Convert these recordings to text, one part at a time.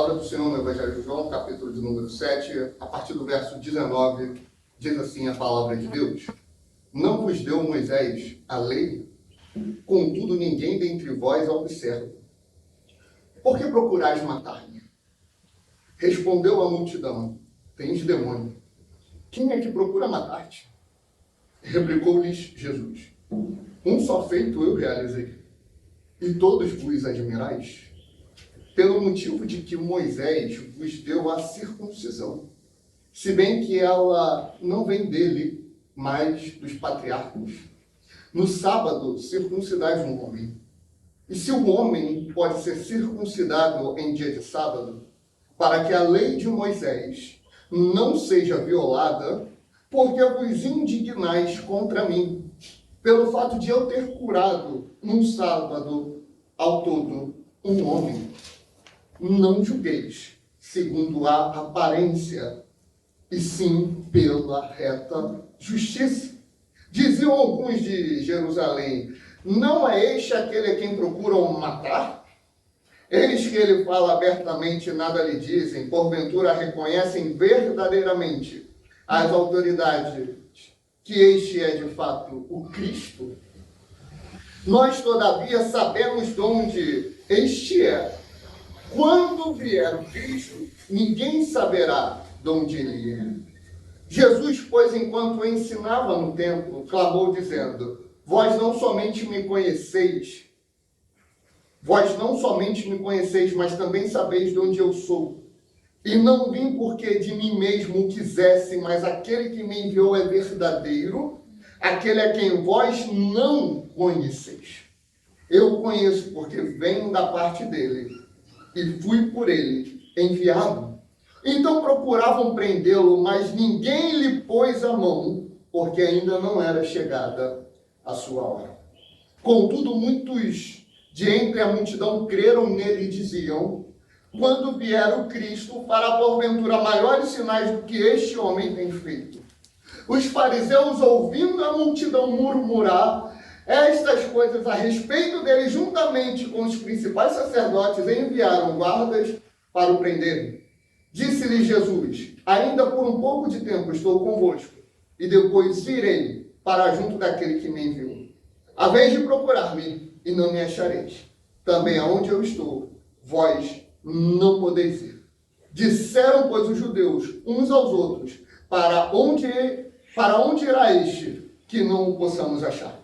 palavra do Senhor no Evangelho de João, capítulo de número 7, a partir do verso 19, diz assim a palavra de Deus: Não vos deu Moisés a lei, contudo ninguém dentre vós a observa. Por que procurais matar-me? Respondeu a multidão: Tens demônio. Quem é que procura matar-te? Replicou-lhes Jesus: Um só feito eu realizei, e todos vos admirais, pelo motivo de que Moisés vos deu a circuncisão, se bem que ela não vem dele, mas dos patriarcas. No sábado circuncidais um homem. E se o homem pode ser circuncidado em dia de sábado, para que a lei de Moisés não seja violada, porque vos indignais contra mim, pelo fato de eu ter curado num sábado ao todo um homem. Não julgueis segundo a aparência, e sim pela reta justiça. Diziam alguns de Jerusalém: Não é este aquele a quem procuram matar? Eis que ele fala abertamente, nada lhe dizem, porventura reconhecem verdadeiramente as autoridades que este é de fato o Cristo? Nós, todavia, sabemos de onde este é. Quando vier o Cristo, ninguém saberá de onde ele é. Jesus, pois, enquanto ensinava no templo, clamou dizendo: Vós não somente me conheceis, mas também sabeis de onde eu sou. E não vim porque de mim mesmo quisesse, mas aquele que me enviou é verdadeiro, aquele a quem vós não conheceis. Eu o conheço porque venho da parte dele e fui por ele enviado. Então procuravam prendê-lo, mas ninguém lhe pôs a mão, porque ainda não era chegada a sua hora. Contudo, muitos de entre a multidão creram nele e diziam: Quando vier o Cristo, fará porventura maiores sinais do que este homem tem feito. Os fariseus, ouvindo a multidão murmurar estas coisas a respeito dele, juntamente com os principais sacerdotes, enviaram guardas para o prenderem. Disse-lhe Jesus: Ainda por um pouco de tempo estou convosco, e depois irei para junto daquele que me enviou. Haveis de procurar-me, e não me achareis. Também aonde eu estou, vós não podeis ir. Disseram, pois, os judeus uns aos outros: Para onde irá este, que não o possamos achar?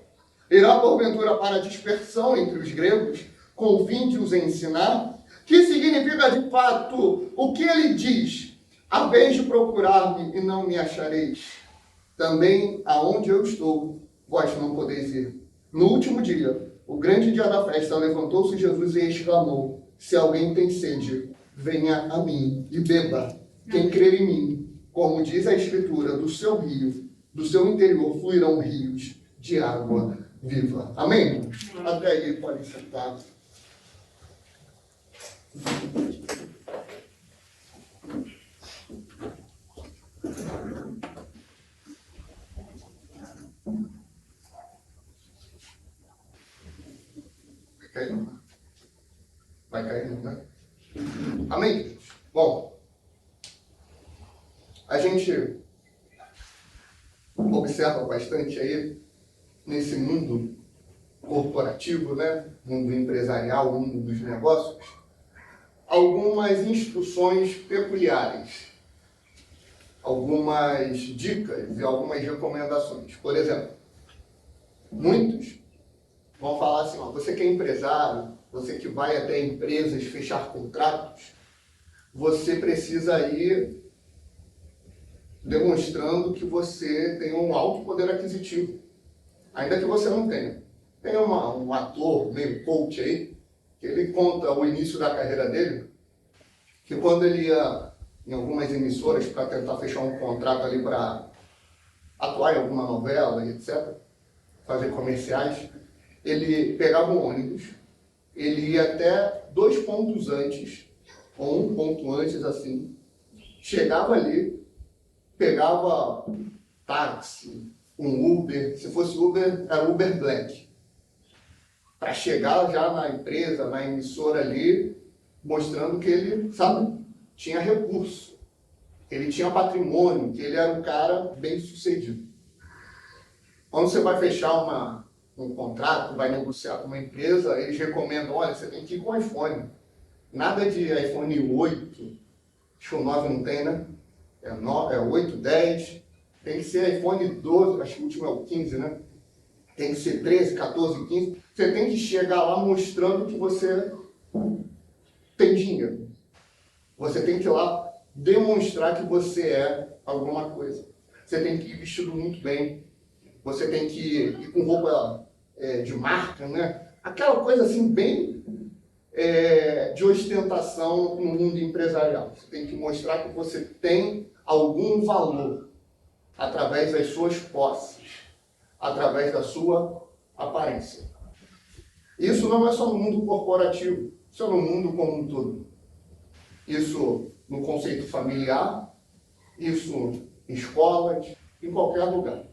Irá porventura para a dispersão entre os gregos, com o fim de os ensinar? Que significa de fato o que ele diz: Haveis de procurar-me e não me achareis. Também aonde eu estou, vós não podeis ir. No último dia, o grande dia da festa, levantou-se Jesus e exclamou: Se alguém tem sede, venha a mim e beba. Quem crer em mim, como diz a Escritura, do seu interior fluirão rios de água viva. Amém? Até aí, podem sentar. Vai cair, né? Amém? Bom, a gente observa bastante aí nesse mundo corporativo, né? Mundo empresarial, mundo dos negócios, algumas instruções peculiares, algumas dicas e algumas recomendações. Por exemplo, muitos vão falar assim: ó, você que é empresário, você que vai até empresas fechar contratos, você precisa ir demonstrando que você tem um alto poder aquisitivo, ainda que você não tenha. Tem um ator meio coach aí, que ele conta o início da carreira dele, que quando ele ia em algumas emissoras para tentar fechar um contrato ali para atuar em alguma novela e etc., fazer comerciais, ele pegava um ônibus, ele ia até 2 pontos antes, ou 1 ponto antes assim, chegava ali, pegava táxi, um Uber, se fosse Uber, era Uber Black, para chegar já na empresa, na emissora ali, mostrando que ele, sabe, tinha recurso, que ele tinha patrimônio, que ele era um cara bem sucedido. Quando você vai fechar um contrato, vai negociar com uma empresa, eles recomendam, olha, você tem que ir com iPhone. Nada de iPhone 8, acho que o 9 não tem, né? É 8, 10, tem que ser iPhone 12, acho que o último é o 15, né? Tem que ser 13, 14, 15. Você tem que chegar lá mostrando que você tem dinheiro. Você tem que ir lá demonstrar que você é alguma coisa. Você tem que ir vestido muito bem. Você tem que ir com roupa de marca, né? Aquela coisa assim bem de ostentação no mundo empresarial. Você tem que mostrar que você tem algum valor através das suas posses, através da sua aparência. Isso não é só no mundo corporativo, isso é no mundo como um todo. Isso no conceito familiar, isso em escolas, em qualquer lugar.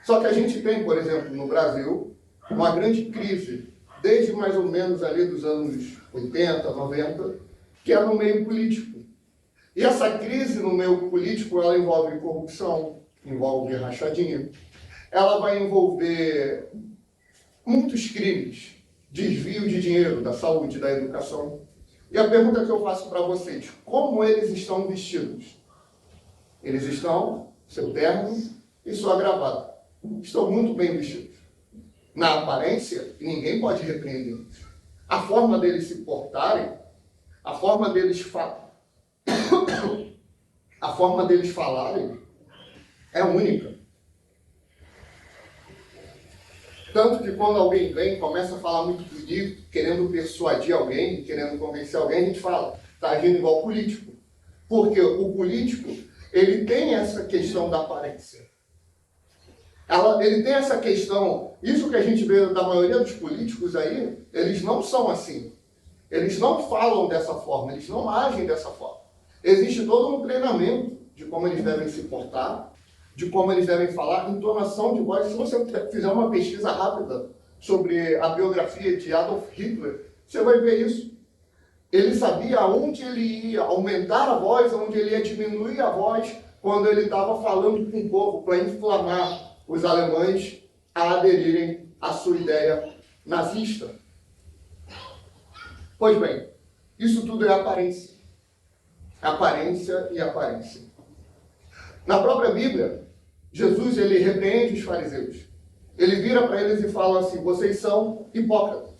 Só que a gente tem, por exemplo, no Brasil, uma grande crise, desde mais ou menos ali dos anos 80, 90, que é no meio político. E essa crise no meio político, ela envolve corrupção, envolve rachadinha, ela vai envolver muitos crimes, desvio de dinheiro da saúde, da educação. E a pergunta que eu faço para vocês, como eles estão vestidos? Eles estão, seu terno e sua gravata. Estão muito bem vestidos. Na aparência, ninguém pode repreendê-los. A forma deles se portarem, a forma deles falarem é única. Tanto que quando alguém vem e começa a falar muito bonito, querendo persuadir alguém, querendo convencer alguém, a gente fala, está agindo igual político. Porque o político, ele tem essa questão da aparência. Ele tem essa questão, isso que a gente vê da maioria dos políticos aí, eles não são assim. Eles não falam dessa forma, eles não agem dessa forma. Existe todo um treinamento de como eles devem se portar, de como eles devem falar, entonação de voz. Se você fizer uma pesquisa rápida sobre a biografia de Adolf Hitler, você vai ver isso. Ele sabia aonde ele ia aumentar a voz, aonde ele ia diminuir a voz, quando ele estava falando com o povo, para inflamar os alemães a aderirem à sua ideia nazista. Pois bem, isso tudo é aparência. Aparência e aparência. Na própria Bíblia, Jesus ele repreende os fariseus. Ele vira para eles e fala assim, vocês são hipócritas.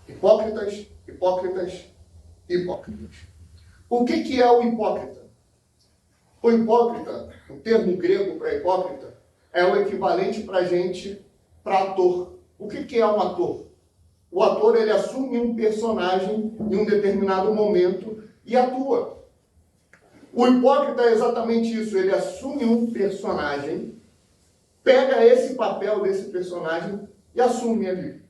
Hipócritas, hipócritas, hipócritas. O que é o hipócrita? O hipócrita, o termo grego para hipócrita, é o equivalente para a gente, para ator. O que é um ator? O ator ele assume um personagem em um determinado momento e atua. O hipócrita é exatamente isso, ele assume um personagem, pega esse papel desse personagem e assume ali.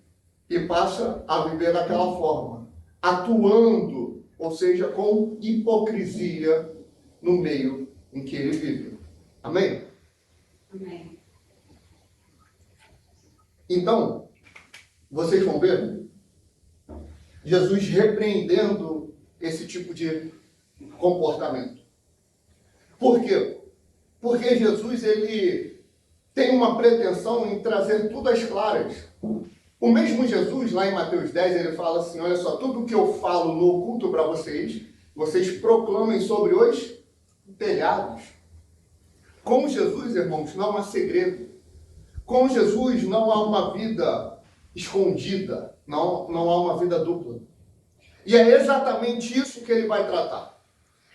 E passa a viver daquela forma, atuando, ou seja, com hipocrisia no meio em que ele vive. Amém? Amém. Então, vocês vão ver Jesus repreendendo esse tipo de comportamento. Por quê? Porque Jesus ele tem uma pretensão em trazer tudo às claras. O mesmo Jesus, lá em Mateus 10, ele fala assim, olha só, tudo que eu falo no oculto para vocês, vocês proclamem sobre os telhados. Com Jesus, irmãos, não há segredo. Com Jesus não há uma vida escondida, não há uma vida dupla. E é exatamente isso que ele vai tratar.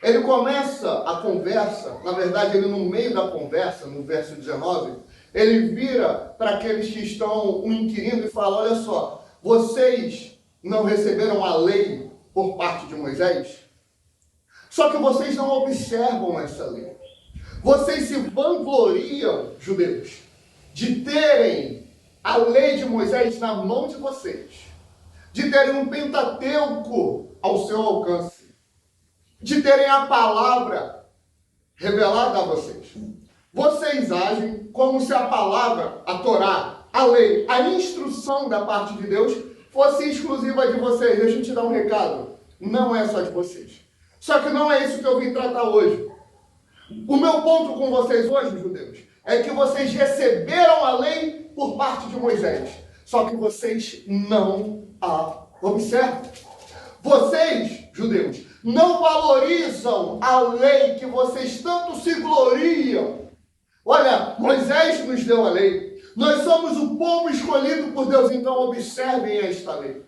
Ele começa a conversa, na verdade, ele no meio da conversa, no verso 19, ele vira para aqueles que estão o inquirindo e fala, olha só, vocês não receberam a lei por parte de Moisés? Só que vocês não observam essa lei. Vocês se vangloriam, judeus, de terem a lei de Moisés na mão de vocês, de terem um Pentateuco ao seu alcance, de terem a palavra revelada a vocês. Vocês agem como se a palavra, a Torá, a lei, a instrução da parte de Deus fosse exclusiva de vocês. Deixa eu te dar um recado. não é só de vocês. Só que não é isso que eu vim tratar hoje. O meu ponto com vocês hoje, judeus, é que vocês receberam a lei por parte de Moisés. Só que vocês não a observam. Vocês, judeus, não valorizam a lei que vocês tanto se gloriam. Olha, Moisés nos deu a lei. Nós somos o povo escolhido por Deus, então observem esta lei.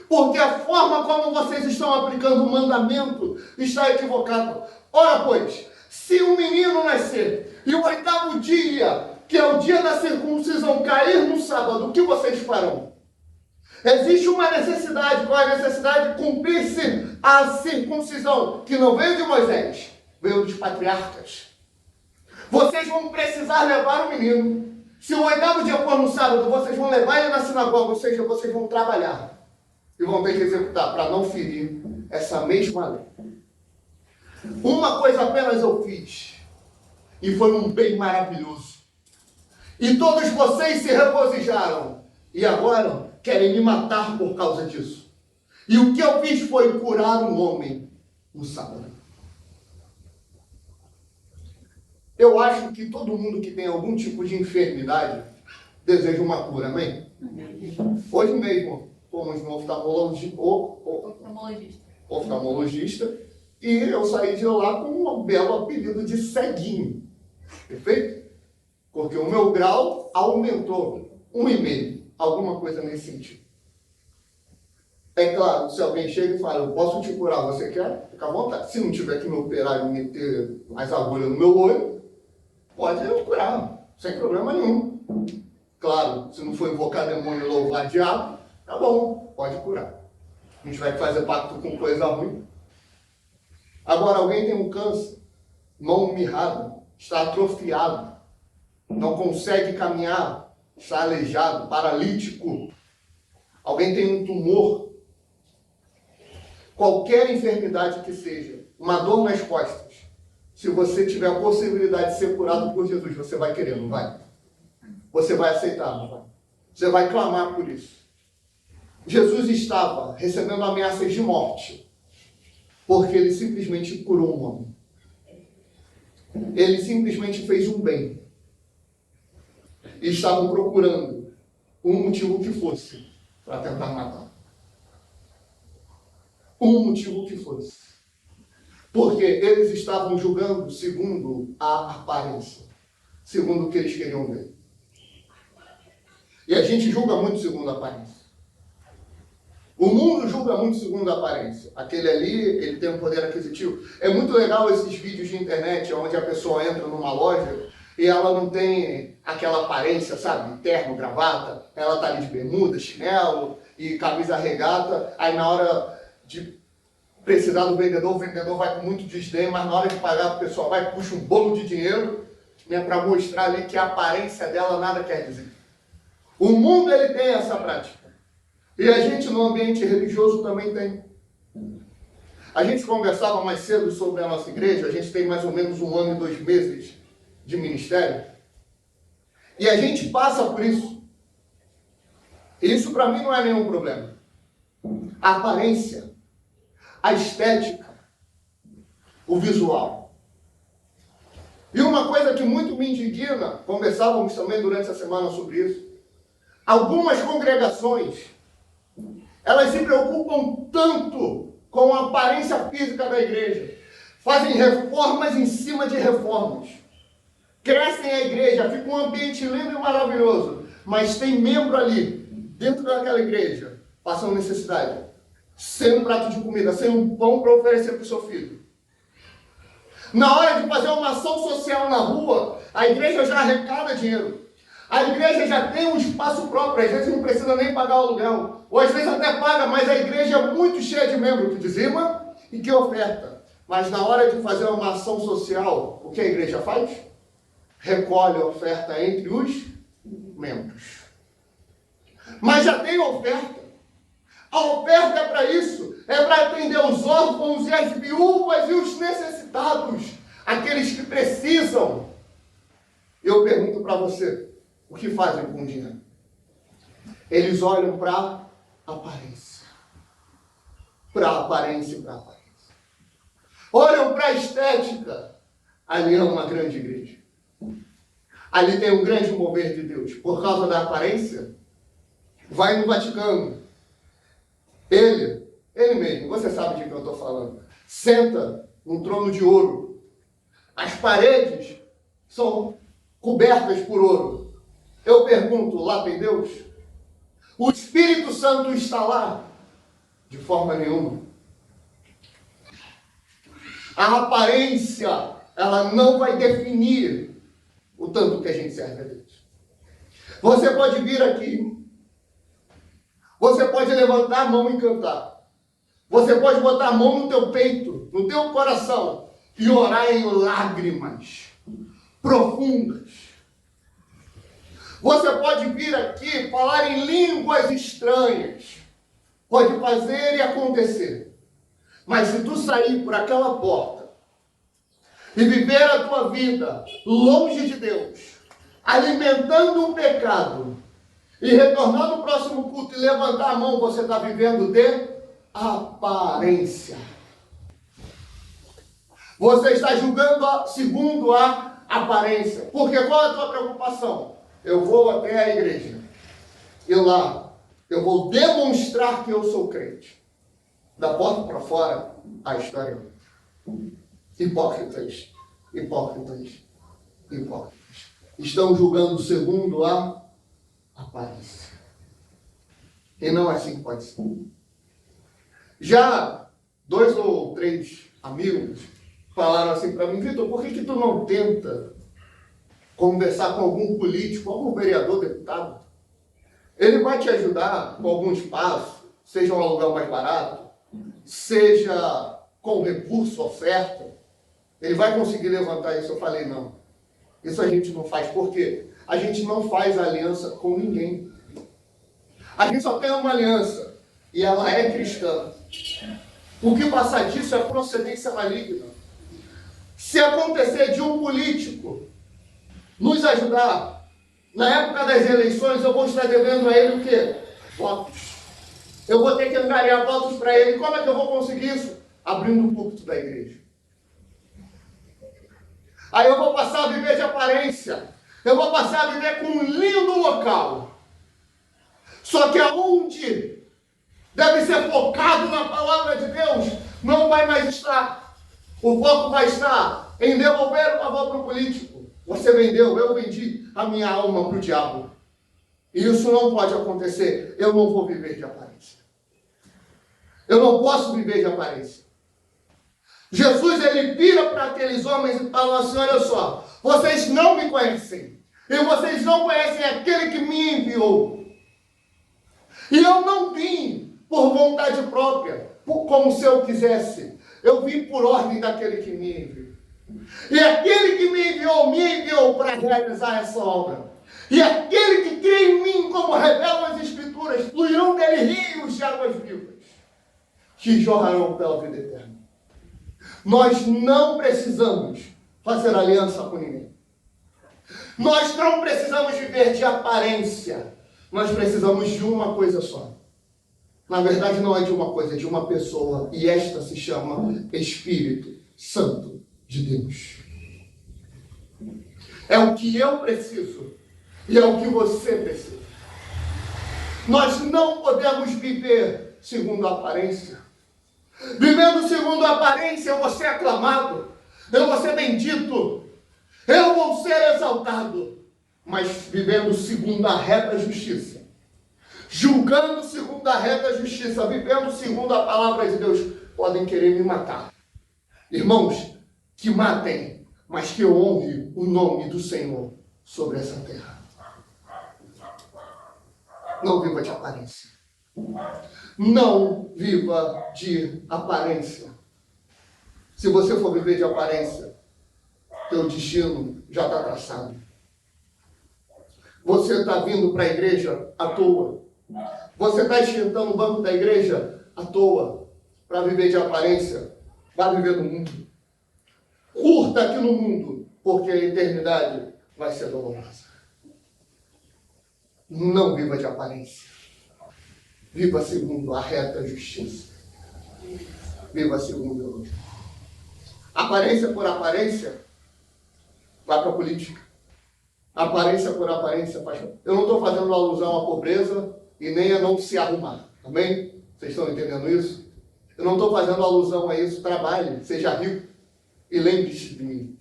Porque a forma como vocês estão aplicando o mandamento está equivocada. Ora, pois, se um menino nascer e o 8º dia, que é o dia da circuncisão, cair no sábado, o que vocês farão? Existe uma necessidade. Qual é a necessidade? Cumprir-se a circuncisão, que não veio de Moisés, veio dos patriarcas. Vocês vão precisar levar o menino. Se o 8º dia for no sábado, vocês vão levar ele na sinagoga, ou seja, vocês vão trabalhar. E vão ter que executar, para não ferir essa mesma lei. Uma coisa apenas eu fiz, e foi um bem maravilhoso. E todos vocês se regozijaram, e agora querem me matar por causa disso. E o que eu fiz foi curar um homem no sábado. Eu acho que todo mundo que tem algum tipo de enfermidade deseja uma cura, amém? Hoje mesmo fomos no oftalmologista e eu saí de lá com um belo apelido de ceguinho. Perfeito? Porque o meu grau aumentou 1,5, alguma coisa nesse sentido. É claro, se alguém chega e fala, eu posso te curar, você quer? Fica à vontade. Se não tiver que me operar e meter as agulhas no meu olho, pode eu curar, sem problema nenhum. Claro, se não for invocar demônio e louvar diabo, tá bom, pode curar. A gente vai fazer pacto com coisa ruim. Agora, alguém tem um câncer, mão mirrada, está atrofiado, não consegue caminhar, está aleijado, paralítico. Alguém tem um tumor. Qualquer enfermidade que seja, uma dor nas costas, se você tiver a possibilidade de ser curado por Jesus, você vai querer, não vai? Você vai aceitar, não vai? Você vai clamar por isso. Jesus estava recebendo ameaças de morte, porque ele simplesmente curou um homem. Ele simplesmente fez um bem. E estavam procurando um motivo que fosse para tentar matar. Um motivo que fosse. Porque eles estavam julgando segundo a aparência, segundo o que eles queriam ver. E a gente julga muito segundo a aparência. O mundo julga muito segundo a aparência. Aquele ali, ele tem um poder aquisitivo. É muito legal esses vídeos de internet, onde a pessoa entra numa loja e ela não tem aquela aparência, sabe? Terno, gravata. Ela tá ali de bermuda, chinelo e camisa regata. Aí na hora de precisar do vendedor, o vendedor vai com muito desdém, mas na hora de pagar, o pessoal vai e puxa um bolo de dinheiro, né, para mostrar ali que a aparência dela nada quer dizer. O mundo, ele tem essa prática. E a gente no ambiente religioso também tem. A gente conversava mais cedo sobre a nossa igreja, a gente tem mais ou menos 1 ano e 2 meses de ministério. E a gente passa por isso. E isso para mim não é nenhum problema. A aparência, a estética, o visual. E uma coisa que muito me indigna, conversávamos também durante a semana sobre isso, algumas congregações, elas se preocupam tanto com a aparência física da igreja, fazem reformas em cima de reformas, crescem a igreja, fica um ambiente lindo e maravilhoso, mas tem membro ali, dentro daquela igreja, passando necessidade, sem um prato de comida, sem um pão para oferecer para o seu filho. Na hora de fazer uma ação social na rua, a igreja já arrecada dinheiro. A igreja já tem um espaço próprio, às vezes não precisa nem pagar o aluguel. Ou às vezes até paga, mas a igreja é muito cheia de membros que dizima e que oferta. Mas na hora de fazer uma ação social, o que a igreja faz? Recolhe a oferta entre os membros. Mas já tem oferta. A oferta é para isso, é para atender os órfãos e as viúvas e os necessitados, aqueles que precisam. Eu pergunto para você, o que fazem com o dinheiro? Eles olham para a aparência. para a aparência e para a aparência. Olham para a estética. Ali é uma grande igreja. Ali tem um grande mover de Deus. Por causa da aparência, vai no Vaticano. Ele mesmo, você sabe de quem eu estou falando, senta num trono de ouro. As paredes são cobertas por ouro. Eu pergunto, lá tem Deus? O Espírito Santo está lá? De forma nenhuma. A aparência, ela não vai definir o tanto que a gente serve a Deus. Você pode vir aqui, você pode levantar a mão e cantar. Você pode botar a mão no teu peito, no teu coração, e orar em lágrimas profundas. Você pode vir aqui, falar em línguas estranhas. Pode fazer e acontecer. Mas se tu sair por aquela porta e viver a tua vida longe de Deus, alimentando um pecado, e retornar no próximo culto e levantar a mão, você está vivendo de aparência. Você está julgando segundo a aparência. Porque qual é a tua preocupação? Eu vou até a igreja e lá eu vou demonstrar que eu sou crente. Da porta para fora, a história é outra. Hipócritas, hipócritas, hipócritas. Estão julgando segundo a aparência. E não é assim que pode ser. Já 2 ou 3 amigos falaram assim para mim: Vitor, por que tu não tenta conversar com algum político, algum vereador, deputado? Ele vai te ajudar com algum espaço, seja um aluguel mais barato, seja com recurso, oferta. Ele vai conseguir levantar isso. Eu falei, não. Isso a gente não faz. Por quê? A gente não faz aliança com ninguém. A gente só tem uma aliança. E ela é cristã. O que passar disso é procedência maligna. Se acontecer de um político nos ajudar, na época das eleições, eu vou estar devendo a ele o quê? Votos. Eu vou ter que angariar votos para ele. Como é que eu vou conseguir isso? Abrindo o púlpito da igreja. Aí eu vou passar a viver de aparência. Eu vou passar a viver com um lindo local. Só que aonde deve ser focado na palavra de Deus, não vai mais estar. O foco vai estar em devolver o favor para o político. Você vendeu, eu vendi a minha alma para o diabo. E isso não pode acontecer. Eu não vou viver de aparência. Eu não posso viver de aparência. Jesus, ele vira para aqueles homens e fala assim: olha só, vocês não me conhecem. E vocês não conhecem aquele que me enviou. E eu não vim por vontade própria, como se eu quisesse. Eu vim por ordem daquele que me enviou. E aquele que me enviou para realizar essa obra. E aquele que crê em mim, como revelam as Escrituras, fluirão dele rios de águas vivas, que jorrarão pela vida eterna. Nós não precisamos fazer aliança com ninguém. Nós não precisamos viver de aparência. Nós precisamos de uma coisa só. Na verdade, não é de uma coisa, é de uma pessoa. E esta se chama Espírito Santo de Deus. É o que eu preciso. E é o que você precisa. Nós não podemos viver segundo a aparência. Vivendo segundo a aparência, eu vou ser aclamado. Eu vou ser bendito. Eu vou ser exaltado. Mas vivendo segundo a reta justiça. Julgando segundo a reta justiça. Vivendo segundo a palavra de Deus. Podem querer me matar. Irmãos, que matem, mas que eu honre o nome do Senhor sobre essa terra. Não viva de aparência. Não viva de aparência. Se você for viver de aparência, teu destino já está traçado. Você está vindo para a igreja à toa. Você está esquentando o banco da igreja à toa. Para viver de aparência, vai viver no mundo. Curta aqui no mundo, porque a eternidade vai ser dolorosa. Não viva de aparência. Viva segundo a reta justiça. Viva segundo Deus. Aparência por aparência, vai para a política. Aparência por aparência, paixão. Eu não estou fazendo alusão à pobreza e nem a não se arrumar. Amém? Vocês estão entendendo isso? Eu não estou fazendo alusão a isso. Trabalhe, seja rico e lembre-se de mim.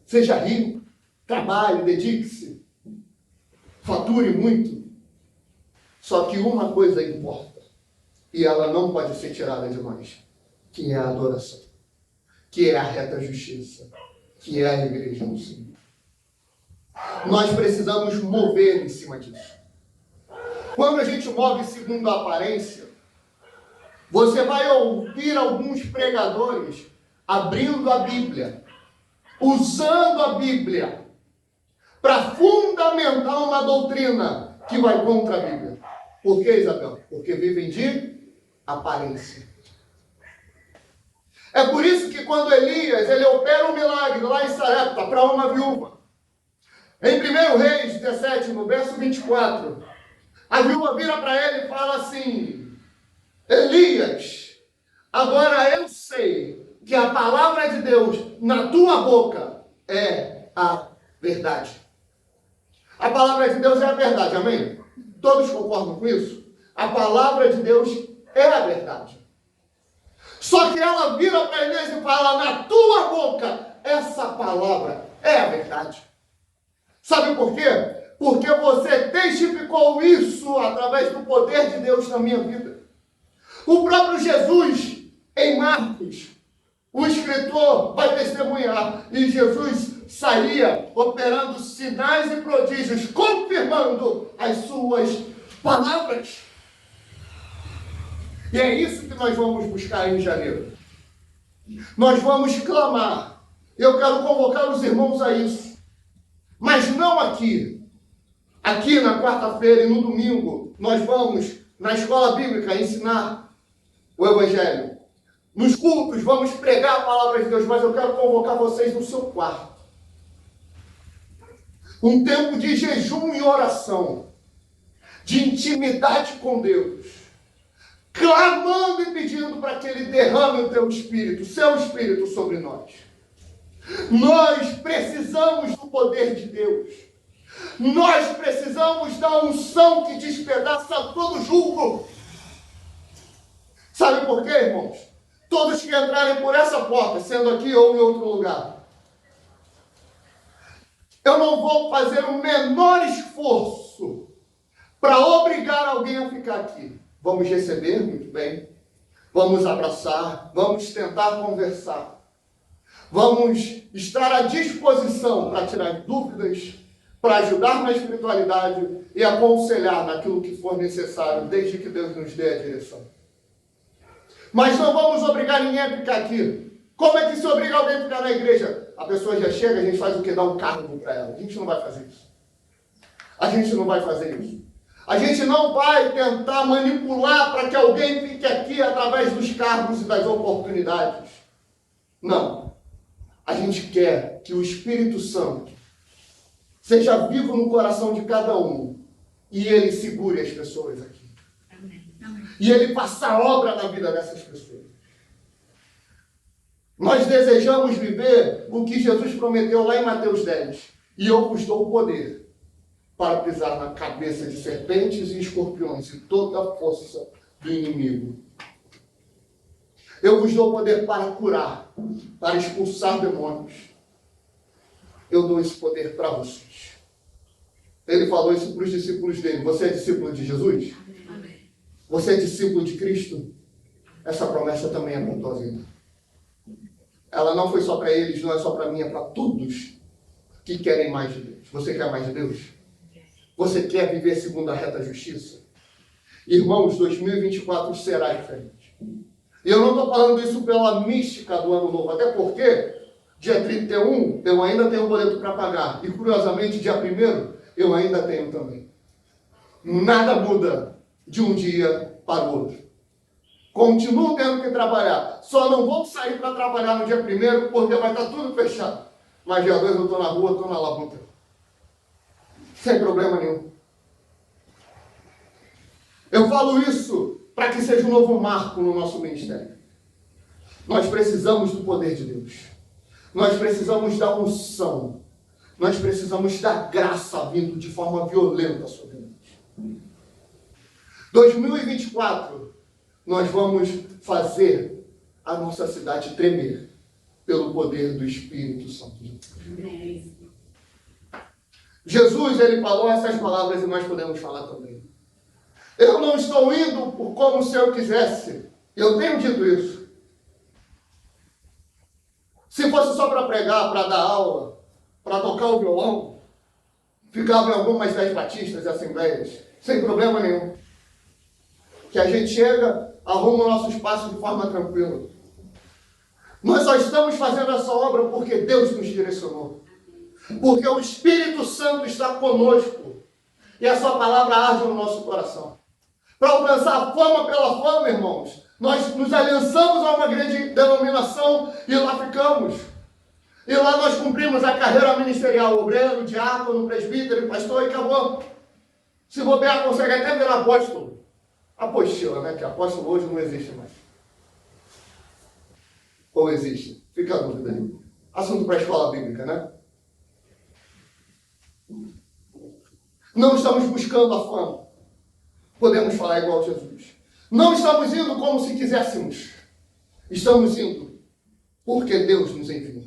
Seja rico, trabalhe, dedique-se, fature muito. Só que uma coisa importa, e ela não pode ser tirada de nós, que é a adoração, que é a reta justiça, que é a igreja do Senhor. Nós precisamos mover em cima disso. Quando a gente move segundo a aparência, você vai ouvir alguns pregadores abrindo a Bíblia, usando a Bíblia para fundamentar uma doutrina que vai contra a Bíblia. Por que, Isabel? Porque vivem de aparência. É por isso que quando Elias, ele opera um milagre lá em Sarepta para uma viúva. Em 1 Reis 17, no verso 24, a viúva vira para ele e fala assim: Elias, agora eu sei que a palavra de Deus na tua boca é a verdade. A palavra de Deus é a verdade, amém? Todos concordam com isso? A palavra de Deus é a verdade. Só que ela vira para Elias e fala: na tua boca, essa palavra é a verdade. Sabe por quê? Porque você testificou isso através do poder de Deus na minha vida. O próprio Jesus, em Marcos, o escritor vai testemunhar, e Jesus saía operando sinais e prodígios, confirmando as suas palavras. E é isso que nós vamos buscar em janeiro. Nós vamos clamar. Eu quero convocar os irmãos a isso. Mas não aqui. Aqui na quarta-feira e no domingo, nós vamos na escola bíblica ensinar o Evangelho. Nos cultos, vamos pregar a palavra de Deus, mas eu quero convocar vocês no seu quarto. Um tempo de jejum e oração, de intimidade com Deus, clamando e pedindo para que Ele derrame o teu espírito, o seu espírito sobre nós. Nós precisamos do poder de Deus. Nós precisamos da unção que despedaça todo jugo. Sabe por quê, irmãos? Todos que entrarem por essa porta, sendo aqui ou em outro lugar, eu não vou fazer o menor esforço para obrigar alguém a ficar aqui. Vamos receber muito bem, vamos abraçar, vamos tentar conversar, vamos estar à disposição para tirar dúvidas, para ajudar na espiritualidade e aconselhar naquilo que for necessário, desde que Deus nos dê a direção. Mas não vamos obrigar ninguém a ficar aqui. Como é que se obriga alguém a ficar na igreja? A pessoa já chega, a gente faz o quê? Dá um cargo para ela. A gente não vai fazer isso. A gente não vai fazer isso. A gente não vai tentar manipular para que alguém fique aqui através dos cargos e das oportunidades. Não. A gente quer que o Espírito Santo seja vivo no coração de cada um e ele segure as pessoas aqui. E ele faça a obra na vida dessas pessoas. Nós desejamos viver o que Jesus prometeu lá em Mateus 10. E eu vos dou o poder para pisar na cabeça de serpentes e escorpiões e toda a força do inimigo. Eu vos dou o poder para curar, para expulsar demônios. Eu dou esse poder para vocês. Ele falou isso para os discípulos dele. Você é discípulo de Jesus? Amém. Você é discípulo de Cristo? Essa promessa também é para a tua vida. Ela não foi só para eles, não é só para mim, é para todos que querem mais de Deus. Você quer mais de Deus? Você quer viver segundo a reta justiça? Irmãos, 2024 será diferente. E eu não estou falando isso pela mística do ano novo, até porque dia 31 eu ainda tenho um boleto para pagar. E curiosamente, dia 1º eu ainda tenho também. Nada muda de um dia para o outro. Continuo tendo que trabalhar. Só não vou sair para trabalhar no dia 1º porque vai estar tudo fechado. Mas dia 2 eu estou na rua, estou na labuta. Sem problema nenhum. Eu falo isso para que seja um novo marco no nosso ministério. Nós precisamos do poder de Deus. Nós precisamos da unção. Nós precisamos da graça vindo de forma violenta sobre nós. 2024, nós vamos fazer a nossa cidade tremer pelo poder do Espírito Santo de Deus. Jesus, ele falou essas palavras e nós podemos falar também. Eu não estou indo por como se eu quisesse. Eu tenho dito isso. Se fosse só para pregar, para dar aula, para tocar o violão, ficava em algumas das batistas e assembleias, sem problema nenhum. Que a gente chega, arruma o nosso espaço de forma tranquila. Nós só estamos fazendo essa obra porque Deus nos direcionou. Porque o Espírito Santo está conosco. E a sua palavra arde no nosso coração. Para alcançar a fama pela fama, irmãos, nós nos aliançamos a uma grande denominação e lá ficamos. E lá nós cumprimos a carreira ministerial, obreiro, diácono, presbítero, pastor e acabou. Se bobear, consegue até virar apóstolo. Apostila, né? Que apóstolo hoje não existe mais. Ou existe? Fica a dúvida aí. Assunto para a escola bíblica, né? Não estamos buscando a fama. Podemos falar igual a Jesus. Não estamos indo como se quiséssemos. Estamos indo porque Deus nos enviou.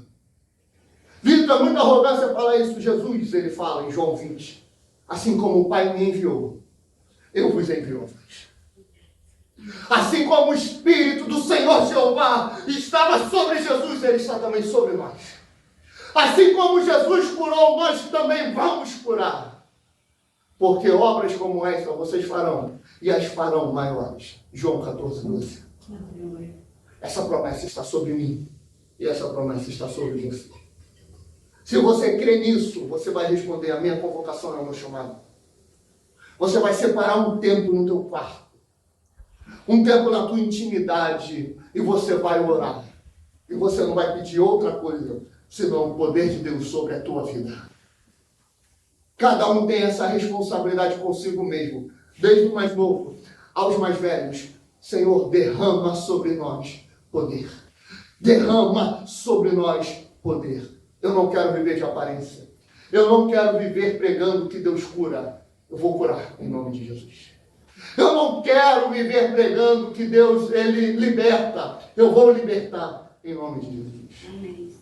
Vitor, é muita arrogância falar isso. Jesus, ele fala em João 20. Assim como o Pai me enviou, eu vos envio a vós. Assim como o Espírito do Senhor Jeová estava sobre Jesus, ele está também sobre nós. Assim como Jesus curou, nós também vamos curar. Porque obras como esta vocês farão, e as farão maiores. João 14, 12. Essa promessa está sobre mim, e essa promessa está sobre você. Se você crê nisso, você vai responder: a minha convocação é o meu chamado. Você vai separar um tempo no teu quarto, um tempo na tua intimidade, e você vai orar. E você não vai pedir outra coisa, senão o poder de Deus sobre a tua vida. Cada um tem essa responsabilidade consigo mesmo, desde o mais novo aos mais velhos. Senhor, derrama sobre nós poder. Derrama sobre nós poder. Eu não quero viver de aparência. Eu não quero viver pregando que Deus cura. Eu vou curar em nome de Jesus. Eu não quero viver pregando que Deus, ele liberta. Eu vou libertar em nome de Jesus. Amém.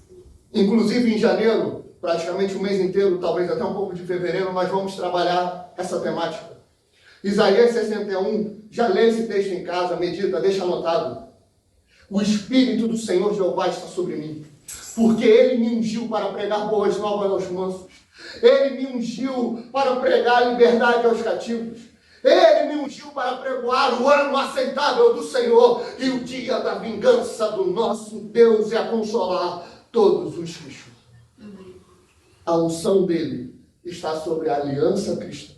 Inclusive em janeiro, praticamente o mês inteiro, talvez até um pouco de fevereiro, nós vamos trabalhar essa temática. Isaías 61, já lê esse texto em casa, medita, deixa anotado. O Espírito do Senhor Jeová está sobre mim, porque Ele me ungiu para pregar boas novas aos mansos. Ele me ungiu para pregar a liberdade aos cativos. Ele me ungiu para pregoar o ano aceitável do Senhor e o dia da vingança do nosso Deus, e a consolar todos os que choram. A unção dele está sobre a aliança cristã.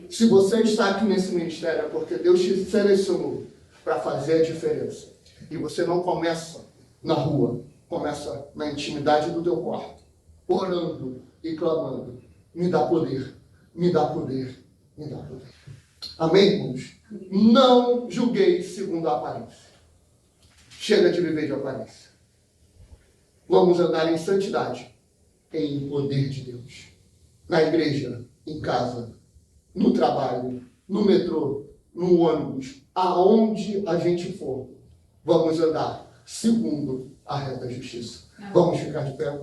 Se você está aqui nesse ministério, é porque Deus te selecionou para fazer a diferença. E você não começa na rua, começa na intimidade do teu quarto, orando e clamando: me dá poder, me dá poder, me dá poder. Amém, irmãos? Não julgueis segundo a aparência. Chega de viver de aparência. Vamos andar em santidade, em poder de Deus. Na igreja, em casa, no trabalho, no metrô, no ônibus, aonde a gente for, vamos andar segundo a reta justiça. Vamos ficar de pé?